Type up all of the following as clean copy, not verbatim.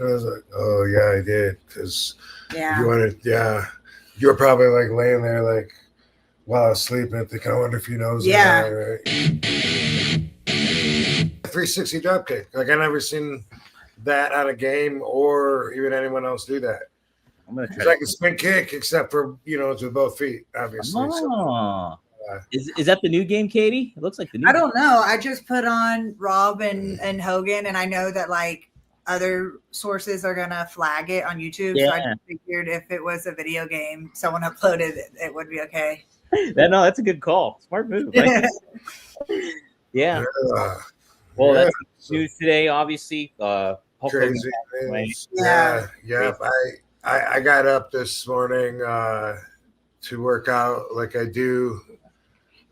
And I was like, oh yeah, I did, because Yeah. you wanted, yeah, you were probably like laying there like while I was sleeping, thinking, I wonder if he knows or Yeah. not, right? 360 drop kick. Like I never seen that on a game or even anyone else do that. I'm gonna try. It's like a spin kick, except for it's with both feet, obviously. Oh. Is that the new game, Katie? It looks like the new. I don't know. I just put on Rob and Hogan, and I know that like other sources are gonna flag it on YouTube. Yeah. So I just figured if it was a video game, someone uploaded it, it would be okay. No, that's a good call. Smart move. Right? Yeah. Well, that's news today, obviously. Hulk Crazy Hogan, right? Yeah. I got up this morning to work out like I do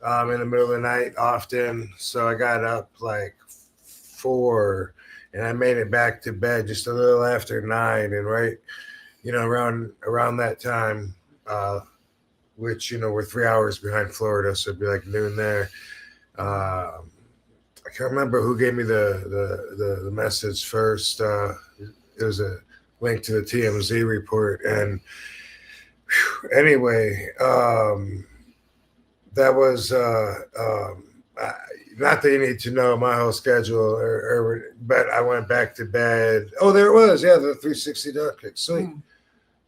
in the middle of the night often. So I got up like 4 and I made it back to bed just a little after 9. And right, around that time, which, we're 3 hours behind Florida. So it'd be like noon there. I can't remember who gave me the message first. It was a link to the TMZ report. And anyway, that was not that you need to know my whole schedule, but I went back to bed. Oh, there it was. Yeah, the 360 duck kick. Sweet.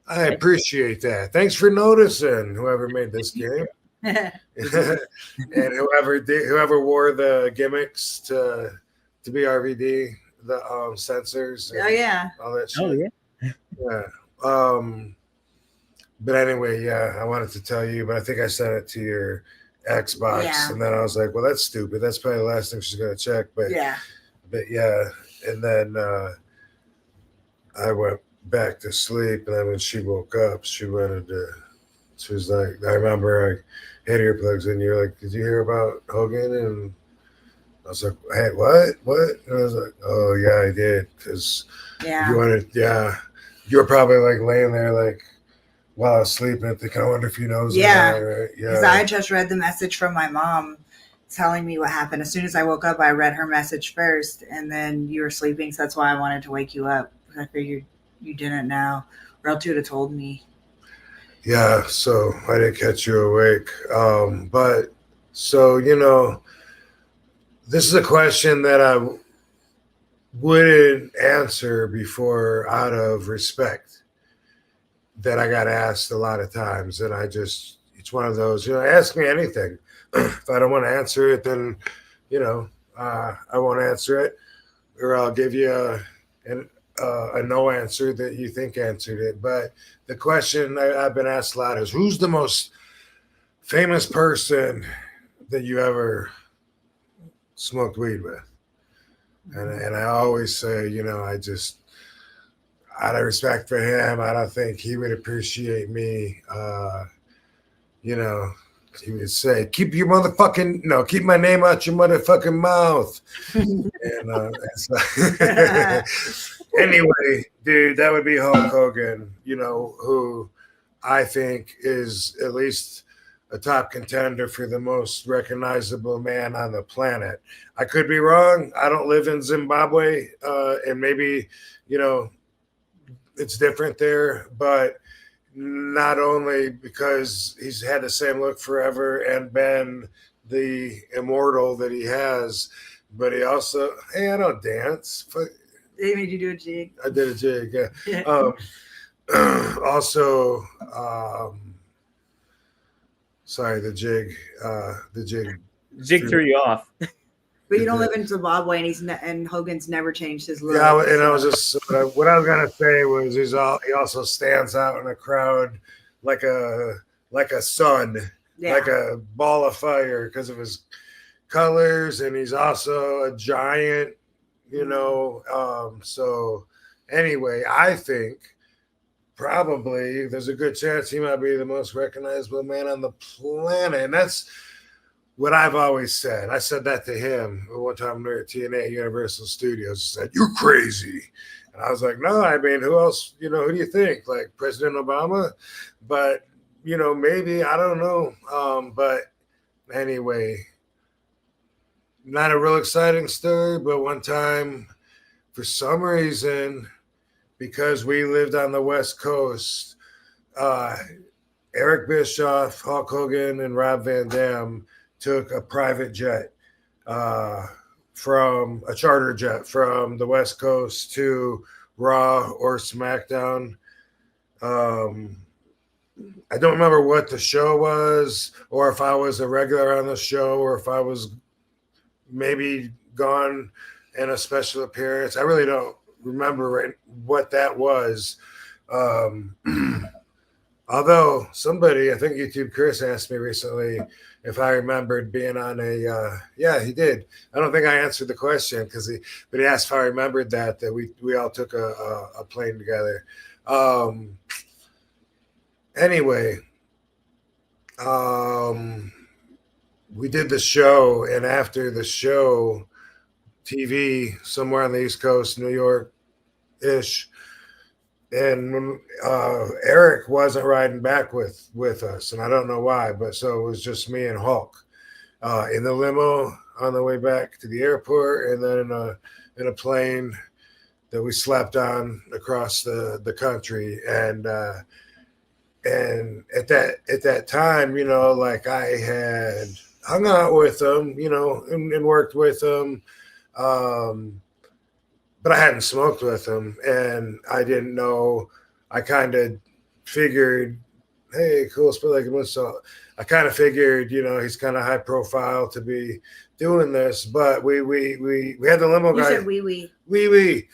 I appreciate that. Thanks for noticing, whoever made this game. And whoever wore the gimmicks to be RVD, the sensors. Oh yeah. All that shit. Oh yeah. Yeah. But anyway, yeah, I wanted to tell you, but I think I sent it to your Xbox, and then I was like, well, that's stupid. That's probably the last thing she's gonna check. But yeah, and then I went back to sleep, and then when she woke up, she was like, I remember I had earplugs in. You're like, did you hear about Hogan? And I was like, hey, what? And I was like, oh yeah, I did, because you were probably like laying there like while I was sleeping, thinking, I wonder if he knows. Yeah, right? Because I just read the message from my mom telling me what happened. As soon as I woke up, I read her message first, and then you were sleeping, so that's why I wanted to wake you up. I figured you didn't know, or else you would have told me. Yeah, so I didn't catch you awake. But so, this is a question that I wouldn't answer before out of respect, that I got asked a lot of times. And it's one of those, ask me anything. If I don't want to answer it, then, I won't answer it, or I'll give you a no answer that you think answered it. But the question I've been asked a lot is, who's the most famous person that you ever smoked weed with? And I always say, out of respect for him, I don't think he would appreciate me. He would say, keep my name out your motherfucking mouth. Anyway, dude, that would be Hulk Hogan, who I think is at least a top contender for the most recognizable man on the planet. I could be wrong. I don't live in Zimbabwe, and maybe, it's different there, but not only because he's had the same look forever and been the immortal that he has, but he also, hey, I don't dance. They made you do a jig. I did a jig, yeah. Also, sorry, the jig threw you off. But you don't live in Zimbabwe, and Hogan's never changed his look. Yeah, and I was just what I was gonna say was he also stands out in a crowd like a sun, like a ball of fire because of his colors, and he's also a giant, So anyway, I think probably there's a good chance he might be the most recognizable man on the planet, and that's what I've always said. I said that to him one time at TNA Universal Studios. He said, "You're crazy." And I was like, no, I mean, who else, who do you think? Like President Obama? But, maybe, I don't know. But anyway, not a real exciting story, but one time, for some reason, because we lived on the West Coast, Eric Bischoff, Hulk Hogan, and Rob Van Dam took a private jet, from a charter jet from the West Coast to Raw or SmackDown. I don't remember what the show was, or if I was a regular on the show, or if I was maybe gone in a special appearance. I really don't remember what that was. Although somebody, I think YouTube Chris asked me recently if I remembered being on a, yeah, he did. I don't think I answered the question but he asked if I remembered that we all took a plane together. Anyway, we did the show, and after the show, TV somewhere on the East Coast, New York-ish, and when Eric wasn't riding back with us, and I don't know why, but so it was just me and Hulk in the limo on the way back to the airport, and then in a plane that we slept on across the country, and at that time, you know, like I had hung out with him, you know, and worked with him, but I hadn't smoked with him, and I didn't know. I kind of figured, hey, cool, spit like a so I kind of figured, you know, he's kind of high profile to be doing this, but we had the limo guy. You said wee. We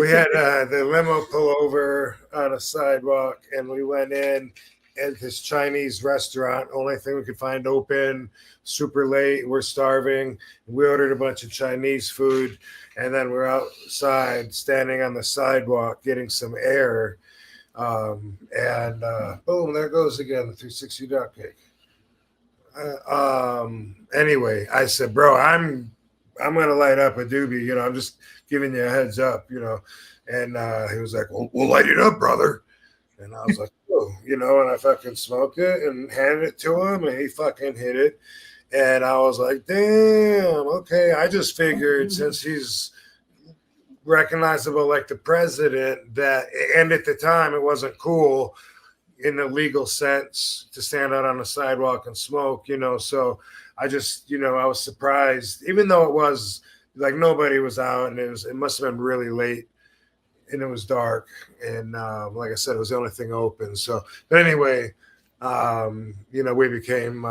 had the limo pull over on a sidewalk, and we went in at this Chinese restaurant, only thing we could find open, super late, we're starving. We ordered a bunch of Chinese food, and then we're outside standing on the sidewalk getting some air, and boom, there goes again the 360 duck cake. Anyway, I said, bro, I'm gonna light up a doobie, you know, I'm just giving you a heads up, you know. And he was like, well, we'll light it up, brother. And I was like, oh, you know, and I fucking smoked it and handed it to him, and he fucking hit it. And I was like, damn, okay. I just figured since he's recognizable like the president, that, and at the time it wasn't cool in the legal sense to stand out on the sidewalk and smoke, you know. So I just, you know, I was surprised, even though it was like nobody was out, and it must have been really late, and it was dark, and like I said, it was the only thing open. So, but anyway, you know, we became